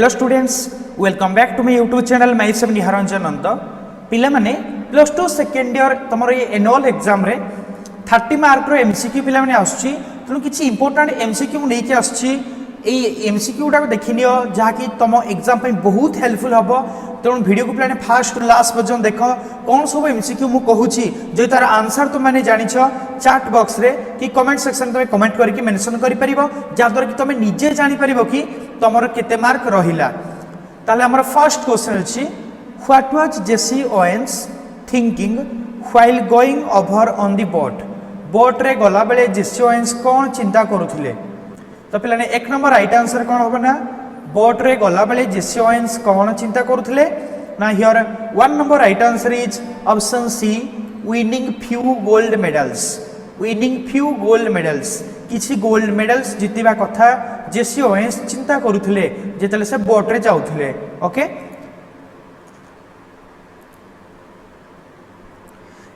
Hello students, welcome back to my YouTube channel myself Niharanjan Nanda. पिला माने plus two second year तुम ये annual exam रे 30 mark रो MCQ पिला माने आछी। तेणु किसी इंपोर्टाट एमसीक्यू नहीं आछी। एमसीक्यू गुड़ा देखी नियो जहाँकि तुम एग्जाम बहुत हेल्पफुल हम। तेणु वीडियो को पे फास्ट टू लास्ट पर्यटन देख कौन सब एमसीक्यू मु कहूची जो तार आंसर तुम मैंने जान चैट बॉक्स रे कि कमेंट सेक्शन तुम कमेंट करके मेंशन कर पारिबो, जहाँद्वारा कि तुम निजे जानी पारिबो कि तुमर केते मार्क रहिला। ताले हमर फर्स्ट क्वेश्चन अछि, what was JC Owens thinking while going over on the boat रे गला बेले जेसी ओवेन्स कौन चिंता करुथिले? तो पिलाने एक नंबर राइट आंसर कौन होबो ना, बोट रे गला बेले जेसी ओवेन्स कौन चिंता करुथिले ना। Here one number right answer is option C, winning few gold medals. Winning few gold medals, किछि गोल्ड मेडल्स जितिबा कथा जेसी ओवेन्स चिंता करुथिले जेतले से बोट रे जाउथिले। ओके,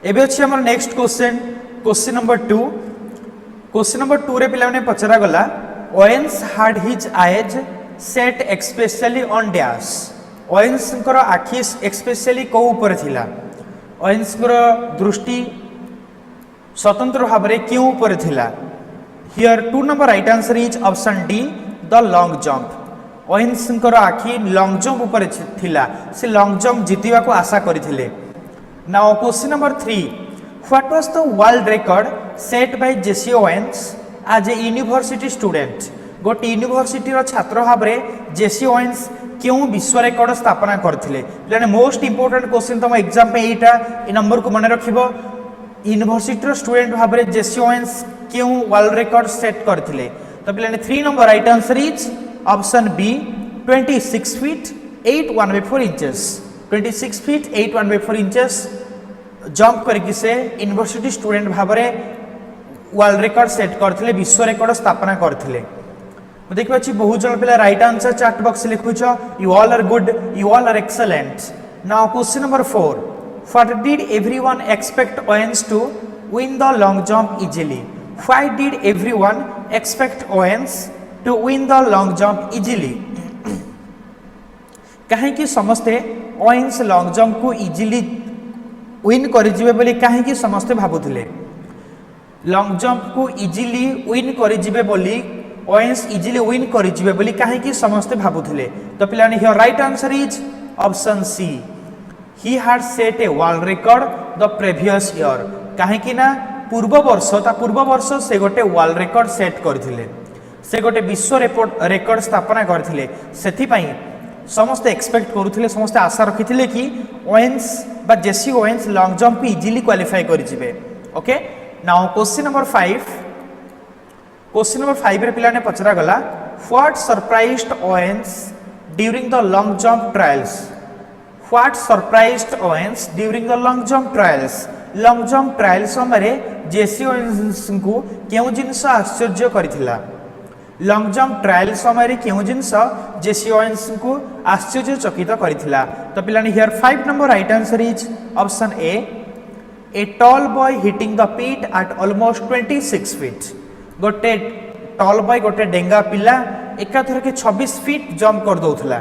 एबे अछि हमर next question, question number 2। Question number 2 रे पिला माने पचरा गला, Owens had his eyes set especially on dash. Owens कर आखि एक्सपेशली को ऊपर थिला? ओवेन्स कर दृष्टि स्वतंत्र भाव रे क्यों ऊपर थिला? Here 2 number right answer is option D, the long jump. Owens कर आखि लॉन्ग जंप ऊपर थिला, से लॉन्ग जंप जितिबा को आशा करिथिले। Now question number 3, what was the world record set by Jesse Owens as a university student? गोटे यूनिवर्सिटी रो छात्र भाव में जेसी ओवेन्स क्यों विश्व रिकॉर्ड स्थापना करथिले? पिलाने मोस्ट इंपोर्टेंट क्वेश्चन तुम एग्जाम पे एटा ए नंबर को मन रखिबो। यूनिवर्सिटी रो स्टूडेंट भाव में जेसी ओवेन्स क्यों वर्ल्ड रिकॉर्ड सेट करथिले? तो पिलाने 3 number right answer is option B, 26 feet 8 1/4 inches. 26 feet 8 1/4 inches jump करके से यूनिवर्सिटी स्टूडेंट भाव में वर्ल्ड रिकॉर्ड सेट करथिले, विश्व रिकॉर्ड स्थापना करथिले। देखिए अच्छी बहुत जन पे राइट आंसर चैट बॉक्स लिखुच, you all are good, you all are excellent. Now question number 4, what did everyone expect Owens to win the long jump easily? Why did everyone expect Owens to win the long jump easily? कहीं समस्ते Owens long jump को easily win करिजिबे बोली कहीं समस्ते भाबुथिले? Long jump को easily win करिजिबे बोली, ओवेन्स इजीली विन करिजिबे बोली कहीं समस्ते भाबुथिले? तो पिलाने here right answer is option C, he had set a world record the previous year. कहीं ना पूर्व वर्ष से गोटे वर्ल्ड रिकॉर्ड सेट करथिले, से गोटे विश्व रिकॉर्ड स्थापना करथिले। सेथिपई समस्ते एक्सपेक्ट करुथिले, समस्ते आशा रखिथिले कि ओवेन्स बा Jesse Owens long jump easily qualify करिजिबे। Okay, now question number 5। Question number 5 रे पिलाने पचरा गला, what surprised Owens during the long jump trials? What surprised Owens during the long jump trials? Long jump trial समय Jesse Owens को केउ जिनस आश्चर्य करिथिला? Long jump trial समय केउ जिनस जेसी ओवेन्स को आश्चर्यचकित करिथिला? तो पिलाने here 5 number right answer is option A tall boy hitting the pit at almost 26 feet. गोटे टॉल बॉय, गोटे डेंगा पिला एकाथर के 26 फीट जंप कर दौथला।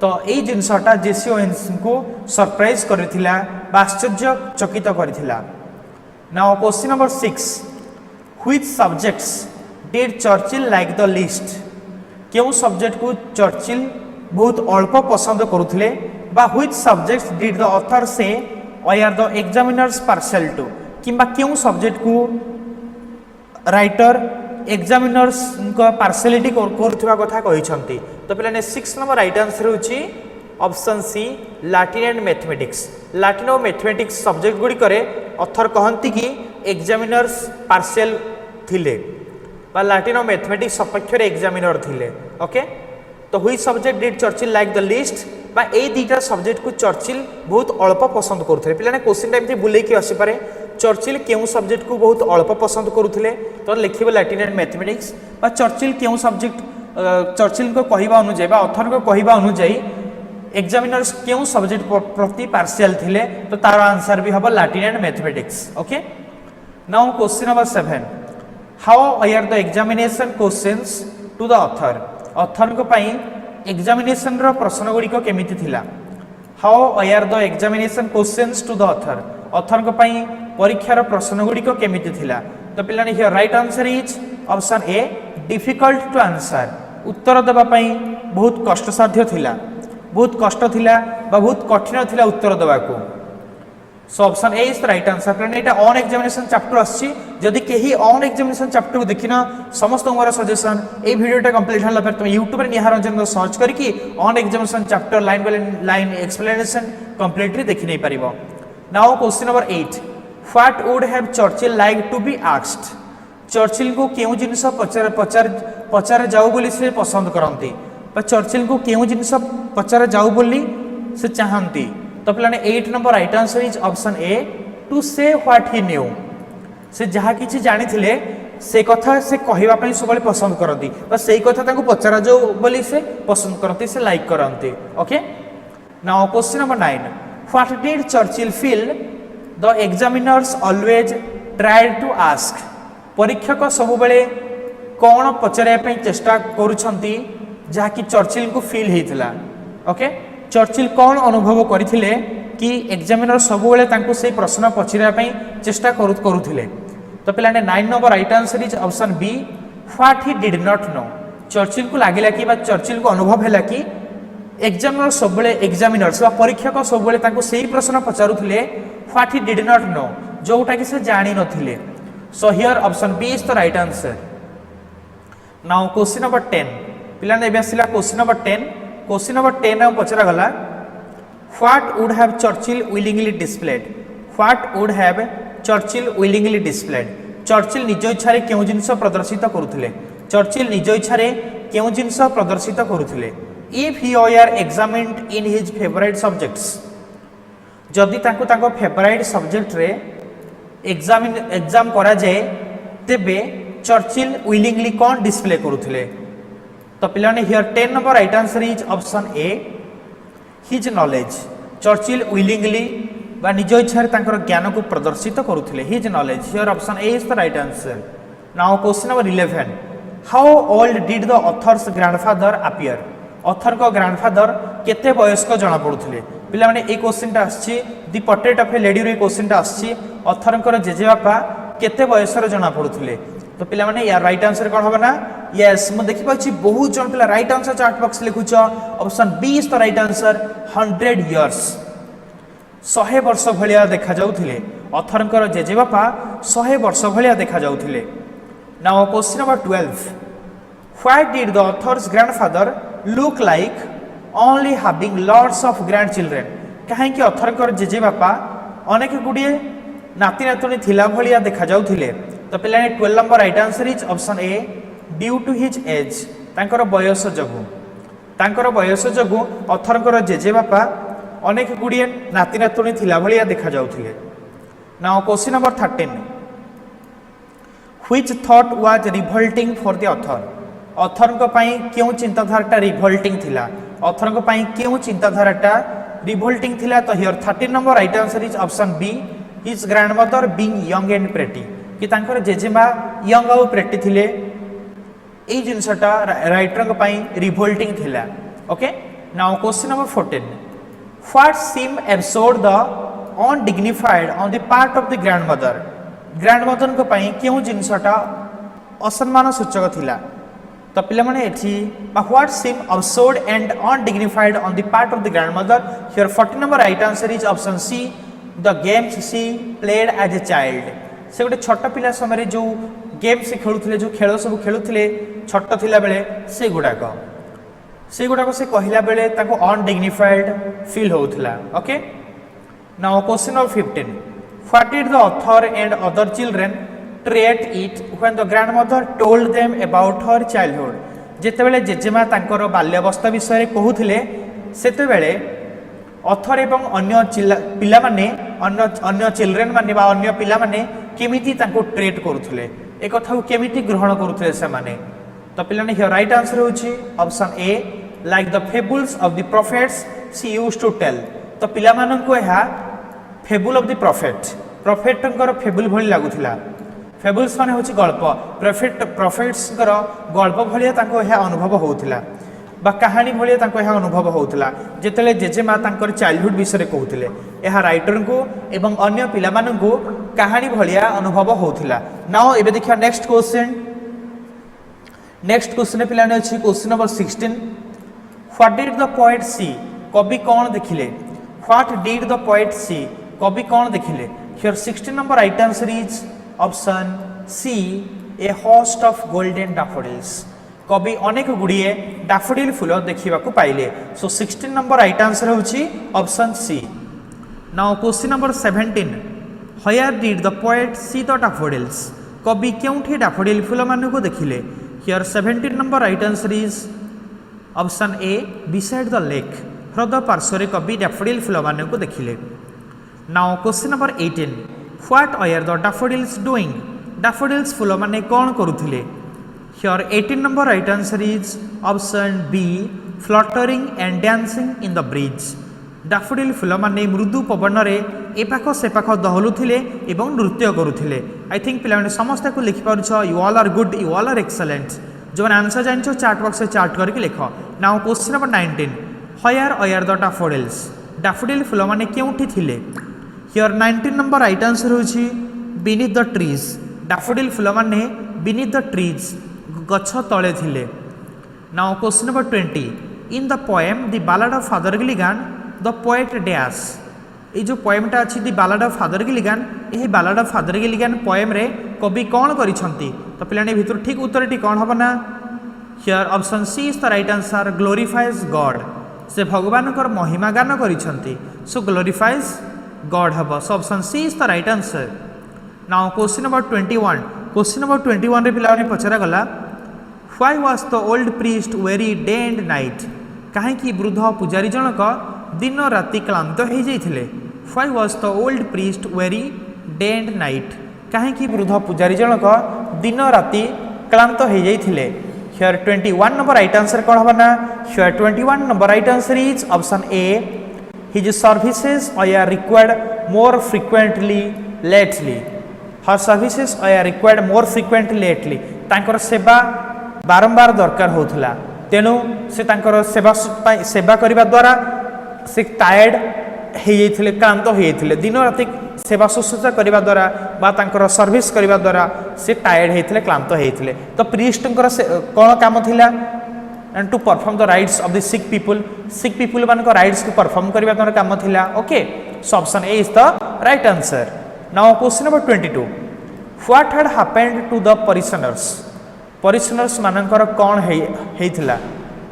तो यही जिनसटा जेसी ओवेन्स को सरप्राइज करथिला, आश्चर्यचकित करथिला। Now question number 6, which subjects did Churchill like the least? क्यों सब्जेक्ट को चर्चिल बहुत अल्प पसंद करुथिले? बा which subjects did the author say are the examiners partial to? किंबा क्यों सब्जेक्ट को राइटर एग्जामिनर्स पार्शियलिटी करथुवा कथा कहिसंती? तो पिलाने 6 नंबर राइट आंसर होची option C, Latin and mathematics. Latin और मैथमेटिक्स सब्जेक्ट गुडी करे ऑथर कहंती कि एग्जामिनर्स पार्शियल थिले बा लैटिन और मैथमेटिक्स सपक्ष रे एग्जामिनर थिले। ओके, तो which subject did Churchill like the list बा ए दुईटा सब्जेक्ट को चर्चिल बहुत अल्प पसंद करुथिले? पिलाने क्वेश्चन टाइम थी बुले कि आसी पारे, चर्चिल केउ सब्जेक्ट को बहुत अल्प पसंद करुथिले? तो लिखिबे लैटिन एंड मैथमेटिक्स। बा चर्चिल केउ सब्जेक्ट, चर्चिल को कहिबा अनुसार बा ऑथर को कहिबा अनुसार एग्जामिनर्स केउ सब्जेक्ट प्रति पार्शियल थिले? तो तार आंसर भी हबो Latin and mathematics. Okay, now question number 7, how are the examination questions to the author? Author को पई एग्जामिनेशन रो प्रश्न गुड़िक केमिति थिला how are the examination questions to the author को पई परीक्षार प्रश्न गुड़िक केमिति थिला तो पिलाने here right answer is option A difficult to answer उत्तर देबा पई बहुत कष्टसाध्य थिला बहुत कष्ट थिला बा बहुत कठिन थिला उत्तर देबा को सो option A is the right answer कारण एटा ऑन एग्जामिनेशन चैप्टर आछि जदि केही ऑन एग्जामिनेशन चैप्टर को देखिना समस्त मोर सजेशन ए वीडियोटा कंप्लीट हला पर तुम YouTube रे निहार रंजन को सर्च करके on examination chapter line by line explanation completely देखि नै परिबो now question number 8 what would have Churchill like to be asked Churchill को केउ जिंस पचार जाऊ बोली से पसंद करंती पर चर्चिल को केउ जिंस पचार जाऊ बोली से चाहंती तो पिलाने 8 number right answer is option A to say what he knew say जहा किछि जानि थिले से कथा से कहिबा पई सबले पसंद करंती बस सेही कथा ताको पचारा जो बोली से पसंद करंती से लाइक करंती okay now question number 9 what did Churchill feel the examiners always tried to ask परीक्षक सब बेले कौन पचारे पई चेष्टा करूछंती जहा कि चर्चिल को फील हेतिला ओके चर्चिल कौन अनुभव करथिले कि एग्जामिनर सब बेले तांको से प्रश्न पचरा पई चेष्टा करूथिले तो पिलाने 9 number right answer is option B what he did not no Churchill को लागिला कि बा चर्चिल को अनुभव हैला कि एग्जामिनर सब बेले एग्जामिनर्स बा परीक्षक सब बेले तांको सेही प्रश्न पचारुथिले what he did not know जोटा कि से जानि नथिले so here option B is the right answer now question number 10 पिलाने बेसिला क्वेश्चन नंबर 10 क्वेश्चन नंबर 10 हम पचरा गला what would have Churchill willingly displayed what would have Churchill willingly displayed Churchill निज इच्छा रे केउ जिंस प्रदर्शित करूथिले चर्चिल निज इच्छा रे केउ जिंस प्रदर्शित करूथिले if he are examined in his favourite subjects जदि तांको तांको फेवरेट सब्जेक्ट रे एग्जाम करा जाए तेबे चर्चिल विलिंगली कौन डिस्प्ले करूथिले तो पिलाने here 10 number right answer is option A his knowledge Churchill willingly बा निज इच्छा रे तांकर ज्ञान को प्रदर्शित करूथिले his knowledge here option A is the right answer now question number 11 how old did the author's grandfather appear author को ग्रैंडफादर केते वयस्क जणा पडुथिले पिला माने ए क्वेश्चन टा आछि दि पोर्ट्रेट ऑफ ए लेडी रे क्वेश्चन टा आछि ऑथर को जेजे बापा केते वयसर जणा पडुथिले तो पिला माने यार राइट आंसर कोन होबा ना यस म देखि पाछि बहुत जन पिला राइट आंसर चार्ट बॉक्स लिखुछ option B is the right answer 100 years 100 वर्ष भलिया देखा जाउथिले ऑथरकर जेजे बापा 100 वर्ष भलिया देखा जाउथिले now question number 12 why did the author's grandfather look like only having lots of grandchildren काहे कि ऑथरकर जेजे बापा अनेक गुडिए नाती नातुनी थिला भलिया देखा जाउथिले तो पिलाने 12 number right answer is option A due to his age तांकर बयस जगु ऑथरकर जेजे बापा अनेक गुडिए नाती नातुनी थिला भलिया देखा जाउथिले now question number 13 which thought was revolting for the author को पई क्यों चिंताधाराटा रिवोल्टिंग थिला ऑथर को पई क्यों चिंताधाराटा रिवोल्टिंग थिला तो here 13 number right answer is option be his grandmother being young and pretty कि तांकर जेजेमा यंग और प्रेटी थिले ए जिनसटा राइटर को पई रिवोल्टिंग थिला okay now question number 14 what seem absurd the undignified on the part of the grandmother को पई क्यों जिनसटा असम्मान सूचक थिला तो पिला माने एठी what seem absurd and undignified on the part of the grandmother here 14 number right answer is option C the games she played as a child से गोटे छोट पिला समय जो गेम से खेलुथिले जो खेल सब खेलुथिले छोट थिला बेले से गुडाक से कहला बेले ताको अनडिग्निफाइड फील होउथिला okay now question number 15 what did the author and other children treat it when the grandmother told them about her childhood जेते बेले जेजेमा तांकर बाल्यावस्था विषय कहूथिले सेते बेले ऑथर एवं अन्य पिला माने अन्य चिल्ड्रन माने बा अन्य पिला माने केमिति तांको ट्रेट करूथिले ए कथा को केमिति ग्रहण करूथिले से माने तो पिला ने हियर राइट आंसर होची option A like the fables of the prophets she used to tell तो पिला मानन को एहा फेबुल ऑफ द प्रॉफिटंकर फेबुल भली लागुथिला फेबुल्स माने होची गल्प प्रॉफिट्स कर गल्प भलिया तांको एहा अनुभव होउथिला बा कहानी भाया अनुभव होता जिते जेजेमा चाइल्डहुड विषय कहते यह राइटर को एवं अन्य पिलामानंकु कहानी भाया अनुभव होता। नाउ एबे देखिया नेक्स्ट क्वेश्चन पिला अच्छी question number 16 what did the poet see कवि कौन देखिले what did the poet see कवि कौन देखिले here 16 number right answer is option C a host of golden daffodils कवि अनेक गुड़िए डैफोडिल फूल देखा पाइले सो 16 नंबर राइट आंसर होची option C. Now question number 17 where did the poet see the daffodils कवि क्योंठी डैफोडिल फूल मान को देखिले here 17 number right answer is option A beside the lake ह्रद पार्श्व कवि डैफोडिल फूल मान को देखिले। Now question number 18 what are the daffodils doing daffodils फूल माने कौन करुथिले here 18 number right answer is option B fluttering and dancing in the breeze daffodil फूल माने मृदु पवन रे ए पाख से पाख दहलुथिले एवं नृत्य करुथिले। आई थिंक पिला माने समस्त को लिखि पारुछ you all are good you all are excellent जो आंसर जानछो चार्ट बॉक्स से चार्ट करके लिख। Now question number 19 where are the daffodils daffodil फूल माने केउठी थिले हियर 19 नंबर राइट आंसर होची बीनीथ द ट्रीज डैफोडिल फूल माने बीनीथ द ट्रीज गछ तले थिले। Now question number 20 in the poem the ballad of Father Gilligan the poet dash ये जो पोएमटा अच्छी the ballad of Father Gilligan यही ballad of Father Gilligan poem रे कवि कौन करिसंती तो पिलाने भितर ठीक उत्तर टी कौन हबना here option C is the right answer glorifies God से भगवान कर महिमा गान करिसंती सो ग्लोरीफाइज गॉड हब so option C is the right answer. Now question number 21 रे पिलाने पचरा गला why was the old priest weary day and night कहीं वृद्ध पूजारी जनक दिन राति क्लांत हो जाइथिले why was the old priest weary day and night कहीं वृद्ध पूजारी जनक दिन राति क्लांत हो जाइथिले हियर 21 नंबर राइट आंसर कौन हबना here 21 number right answer is option A his services are required more frequently lately her services are required more frequently lately तांकर सेवा बारंबार दरकार होता तेणु से तांकर सेवा करने द्वारा से टायर्ड हो क्लांत होते दिन राति सेवा शुश्रूषा करने द्वारा बा तांकर सर्विस करने द्वारा से टायर्ड होते क्लांत होते तो प्रीस्ट कौन काम थिला and to perform the rites of the sick people मान राइट्स को परफॉर्म करने द्वारा काम थिला okay so option A is the right answer. Now question number 22 what had happened to the prisoners मानकर कौन हेइथिला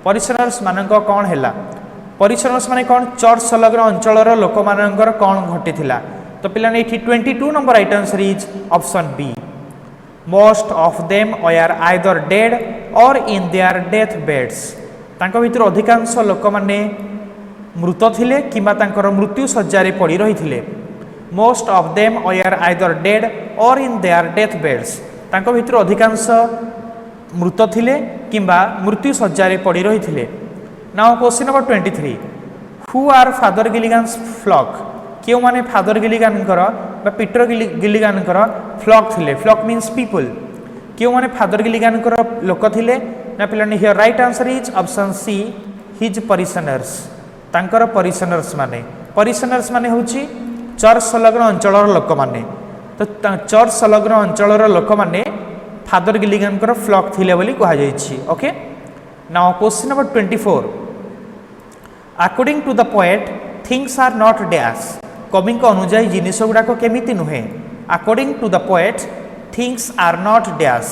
परिसनर्स मानक कौन हैला परिसनर्स माने कौन चर्च संलग्न अंचलर लोक मानकर कौन घटिथिला तो पिलाने एठी 22 number right answer is option B most of them are either dead or in there death beds तांको भितर अधिकांश लोक माने मृत थिले किबा तांकर मृत्यु सज्जा रे पड़ी रहिथिले most of them are either dead or in there death beds तांको भितर अधिकांश मृत थिले किंबा मृत्यु सज्जा रे पड़ी रहिथिले। Now question number 23 who are Father Gilligan's flock क्यों माने Father Gilligan Peter Gilligan flock थिले फ्लॉक मीन्स पीपल क्यों माने फादर गिलिगान लोक थिले ना पिलाने here right answer is option C his parishioners तांकर परिसनर्स माने होची चर्च संलग्न अंचलर लोक माने तो चर्च संलग्न अंचलर लोक माने फादर गिलिगान फ्लॉक थिले बोली कहा जाइछि okay. Now question number 24 according to the poet things are not dash कवि अनुजाई जिनिस गुड़ाक केमिति नुहे according to the poet things are not dash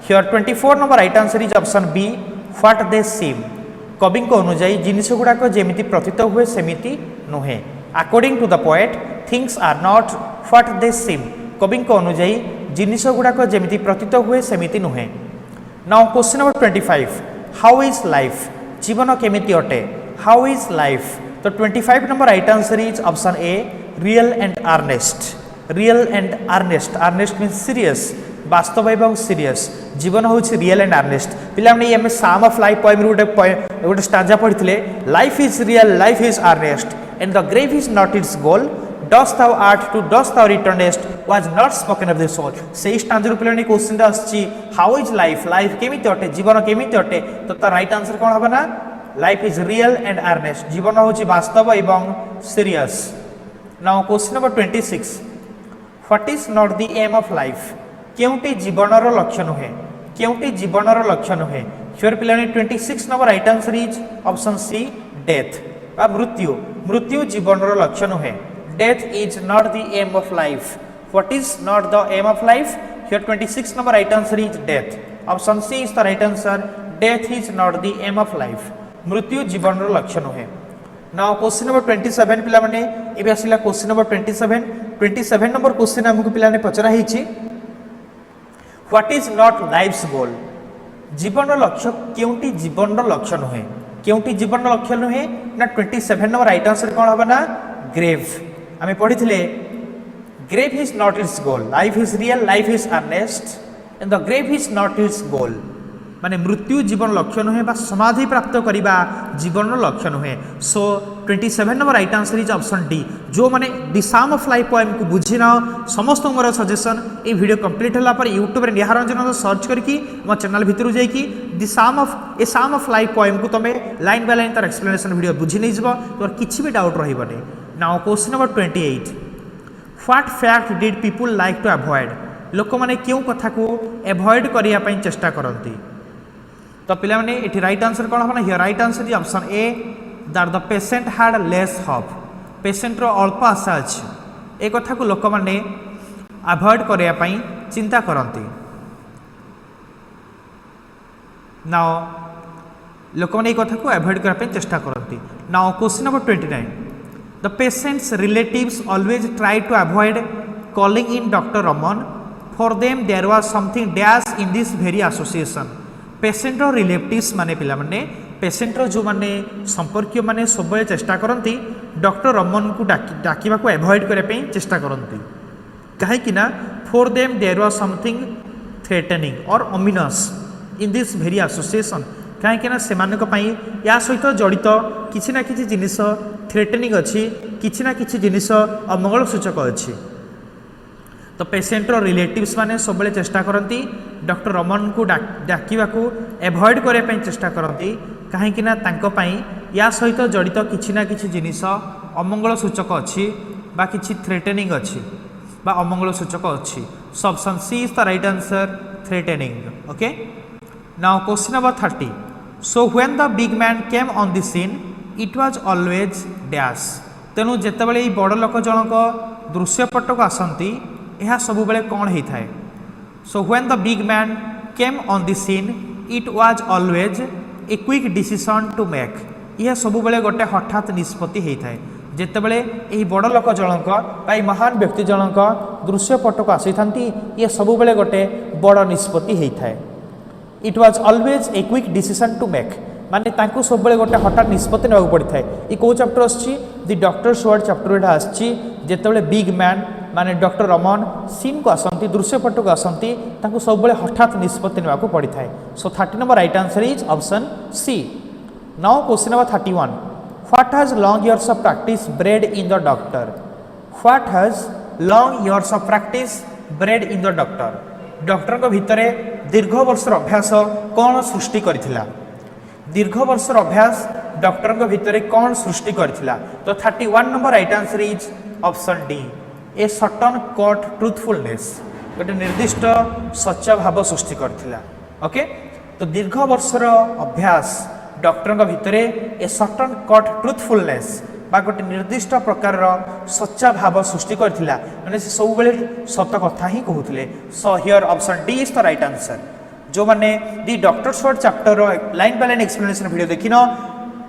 here 24 number right answer is option B what they seem कवि अनुजाई जिनिस गुड़ाक जेमिति प्रतीत हुए सेमिति नुहे according to the poet things are not what they seem कवि अनुजाई जिनिस गुड़ाक जेमिति प्रतीत हुए सेमिति नुहे। Now question number 25 how is life जीवन केमिति अटे हाउ इज लाइफ तो 25 number right answer is option a real and Ernest Ernest means serious वास्तव एवं सीरियस जीवन हूँ रियल एंड आर्नेस्ट पिलाने um psalm of life poem गोटे स्टांजा पढ़ी life is real life is earnest and the grave is not its goal dust thou art to dust thou returnest was not spoken of the soul से stanza पिलाने question आछि how is life life केमिति अटे जीवन केमिति अटे तो तार राइट आंसर कौन हबना life is real and earnest जीवन हूँ वास्तव एवं serious. Now question number 26 what is not the aim of life केउटी जीवनर लक्ष्य नुहे केउटी जीवनर लक्ष्य नुहे हियर पिलाने 26 number right answer is option C death बा मृत्यु मृत्यु जीवनर लक्ष्य नुहे death is not the aim of life what is not the aim of life here 26 number right answer is death option C is the right answer death is not the aim of life मृत्यु जीवनर लक्ष्य नुहे। Now question number 27 पिला माने एबे आसिला question number 27 number question हमकु पिला ने पचरा हिची व्हाट इज नॉट लाइफ्स गोल जीवन लक्ष्य केउटी जीवन लक्ष्य नुहे केउटी जीवन लक्ष्य नुहे ना 27 नंबर राइट आंसर कोन हबा ना ग्रेव आमे पढिथिले grave is not its goal life is real life is earnest and the grave is not its goal माने मृत्यु जीवन लक्ष्य नुहे बा समाधि प्राप्त करिबा जीवन लक्ष्य नुहे। So 27 number right answer is option D जो माने the psalm of life poem को बुझी ना समस्त मोर सजेशन ए वीडियो कंप्लीट होला पर यूट्यूब रे निहार रंजन सर्च करके मो चैनल भितर जाई कि the psalm of life poem को तमे लाइन बाय लाइन तार एक्सप्लेनेशन वीडियो बुझी नै जबो तोर किछि भी डाउट रहिबने। Now question number 28 what fact did people like to avoid लोक माने क्यों कथा को अवॉइड करिया पई चेष्टा करंती तो पिला माने एठी राइट आंसर कोन हबना here right answer is option A that the patient had less hope patient रो अल्प आशा अछि ए कथा को लोक माने अवॉइड करिया पई चिंता करंती। नाउ लोक माने ए कथा को अवॉइड करिया पई चेष्टा करंती। Now question number 29 the patient's relatives always try to avoid calling in doctor Raman for them there was something dash in this very association patient relatives माने पिला माने पेशेंट जो माने संपर्क माने सब चेष्टा करती डॉक्टर रमन को डाकिबा को अवॉइड करे पे चेष्टा करती कहीं कि ना for them there was something threatening or ominous in this very association कहीं कि ना सेमानक पई या सहित जड़ित किछि ना किछि जिनिस थ्रेटनिंग अछि किछि ना किछि जिनिस अमंगल सूचक अछि तो पेशेंट रिलेटिव्स माने सब चेष्टा करती डॉक्टर रमन को डाकिबा को अवॉइड करे पे चेष्टा करती कहीं कि ना तांको पई या सहित जड़ित किछि ना किछि जिनिस अमंगल सूचक अछि बा किछि थ्रेटनिंग अछि बा अमंगल सूचक अछि so option C is the right answer threatening. Okay now question number 30 so when the big man came on the scene it was always dash तेनु जेतेबेले ई बड़ लोक जनक दृश्यपटक आसंती यह सब बेले कौन होता है so when the big man came on the scene it was always a quick decision to make यह सब बेले गोटे हठात निष्पत्ति होता है जितेबले यही बड़ लोक जनक महान व्यक्ति जनक दृश्यपटक आसी था ये सब बेले गोटे बड़ निष्पत्ति होता है it was always a quick decision to make माने तांको सब बेले गोटे हठात निष्पत्ति नेବାକୁ पड़ता है। ये कौ चैप्टर आछि द डॉक्टर्स वर्ड चैप्टर एटा आछि जेतेबले बिग मैन माने डॉक्टर रमन सीन को आसंती दृश्यपट को आसंती तांको सब बेले हठात निष्पत्ति नेବାକୁ पड़ता है। So 30 number right answer is option C. Now question number 31 what has long years of practice bred in the doctor what has long years of practice bred in the doctor doctor को भितरे दीर्घ वर्षर अभ्यास कौन सृष्टि करथिला दीर्घ वर्षर अभ्यास doctor को भितरे कौन सृष्टि करथिला तो 31 number right answer is option D a certain cut truthfulness गोटे निर्दिष्ट सच्चा भाव सृष्टि करथिला। ओके तो दीर्घ वर्षर अभ्यास डॉक्टर भितरे ए सर्टन कट ट्रुथफुलनेस बा गोटे निर्दिष्ट प्रकार सच्चा भाव सृष्टि करथिला माने से सब बेले सत कथा ही कहउथिले। So here option D is the right answer. जो माने the doctor's word chapter line by line explanation video देखिन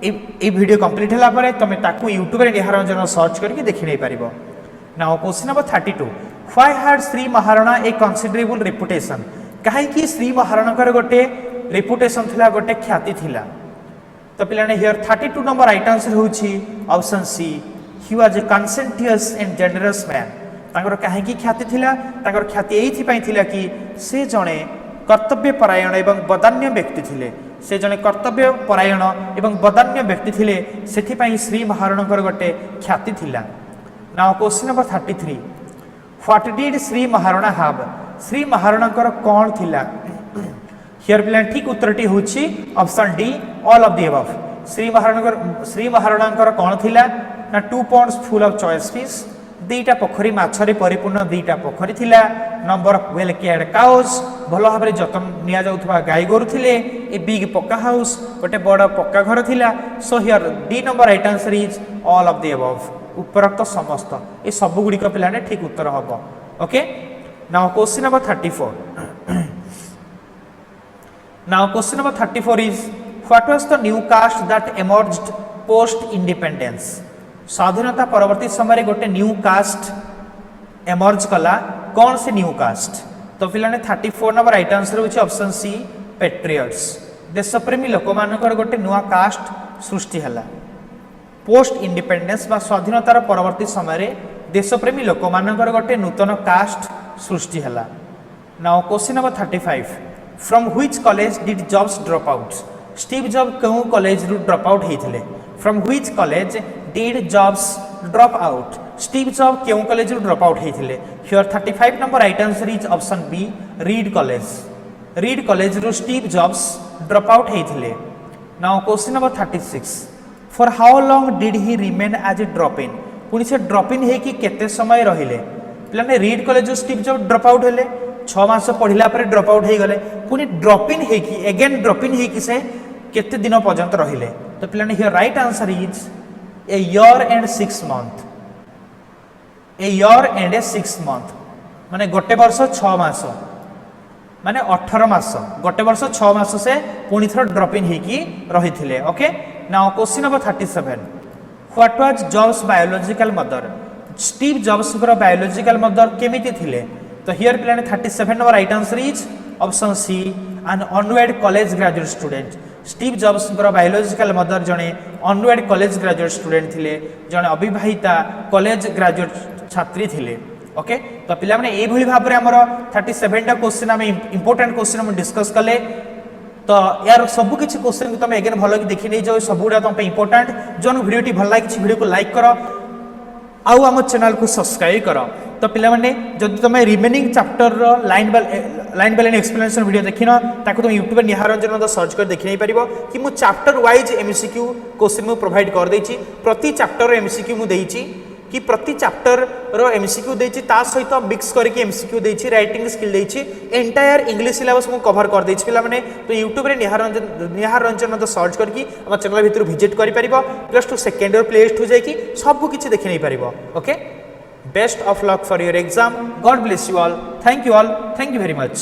ए वीडियो कंप्लीट होला परे तमे ताकू यूट्यूब रे निहार रंजन सर्च करके देखि नै परिबो। Now question number 32 why had Shri Maharana a considerable reputation काहे कि श्री महाराणा गोटे रेपुटेशन थिला गोटे ख्याति थिला तो पिलाने हियर 32 नंबर राइट आंसर होछि option C he was a conscientious and generous man तांकर काहे कि ख्याति थिला तांकर ख्याति एथि पई थिला कि से जणे कर्तव्य परायण एवं बदान्य व्यक्ति थिले से जणे कर्तव्य परायण एवं बदान्य व्यक्ति थिले सेथि पई श्री महाराणा गोटे ख्याति थिला। Now question number 33 what did Shri Maharana have Shri Maharana कौन थिला हियर पिला ठीक उत्तरटी होछि option D all of the above Shri Maharana कौन थिला ना 2 ponds full of choice fish, दुईटा पोखरी माछरे परिपूर्ण दुईटा पोखरी थिला, number of well cared cows भल भाव जतन निया जाउथबा गाय गोरु थिले, ए बिग पक्का हाउस गोटे बड़ पक्का घर थिला। So here D number right answer is all of the above, उपरोक्त समस्त ए सब गुडी को पिलाने ठीक उत्तर हबो। Okay, now question number 34। Now question number 34 is what was the new caste that emerged post independence. स्वाधीनता परवर्ती समय गोटे न्यू कास्ट एमर्ज कला, कौन से न्यू कास्ट? तो पिलाने 34 नंबर राइट आंसर होची ऑप्शन सी पेट्रियट्स। देशप्रेमी लोक मानकर गोटे नुआ कास्ट सृष्टि हला पोस्ट इंडिपेंडेंस बा स्वाधीनतार परवर्ती समय देशप्रेमी लोक मानकर गोटे नूतन कास्ट सृष्टि हला। Now question number 35 from which college did Jobs drop out. Steve Job क्यों कॉलेज रु ड्रॉप आउट हेथिले? From which college did Jobs drop out. Steve Job क्यों कॉलेज रु ड्रॉप आउट हेथिले? Here 35 number right answer is option B Reed College. Reed College रु Steve Jobs drop out हेथिले। Now question number 36 for how long did he remain as a drop इन। पुणी से drop in हे कि केते समय रहिले? पिलाने read college Steve job drop out हेले, 6 मास पढ़िला पर ड्रॉप आउट हे गले, पुणी ड्रॉप इन हे कि अगेन ड्रॉप इन हे कि से केते दिन पर्यंत रहिले? तो पिलाने here right answer is a year and 6 month. A year and A 6 month माने गोटे वर्ष 6 मास माने 18 मास, गोटे वर्ष 6 मास से पुणी थर ड्रॉप इन हे कि रहिथिले। Okay, now question number 37 what was Jobs biological mother. Steve Jobs biological mother केमिति थिले? तो हियर पिलाने 37 number right answer is option C an unwed college graduate student. Steve Jobs biological mother जने unwed college graduate student थिले, जने अविवाहिता college graduate छात्री थिले। Okay, तो पिला माने ए भली भाबरे हमर 37 टा क्वेश्चन हम इंपोर्टेंट क्वेश्चन हम डिस्कस कले। तो यार सब किसी क्वेश्चन को तुम अगेन भल कि देखि नै जो सब गुडा तुम इंपोर्टेंट। जोन वीडियो टी भल लागे वीडियो को लाइक करो आउ आम चैनल को सब्सक्राइब करो। तो पिला माने जदि तुम रिमेनिंग चैप्टर रो line by line explanation video देखिन ताको तुम यूट्यूब निहारंजन सर्च कर देखि नै परिबो कि मु चैप्टर वाइज एमसीक्यू क्वेश्चन मु प्रोवाइड कर देछि। प्रति चैप्टर एमसीक्यू मु देछि कि प्रति चैप्टर रो एमसीक्यू देछि, ता सहित मिक्स करके एमसीक्यू देछि, राइटिंग स्किल देछि, एंटायर इंग्लिश सिलेबस मु कवर कर देछि। पिला माने तो यूट्यूब रे निहारंजन सर्च करके हम चैनल भीतर विजिट करि परिबो, प्लस 2 सेकंड और प्ले लिस्ट हो जाय कि सब किछि देखि नै परिबो। Okay, best of luck for your exam. God bless you all. Thank you very much.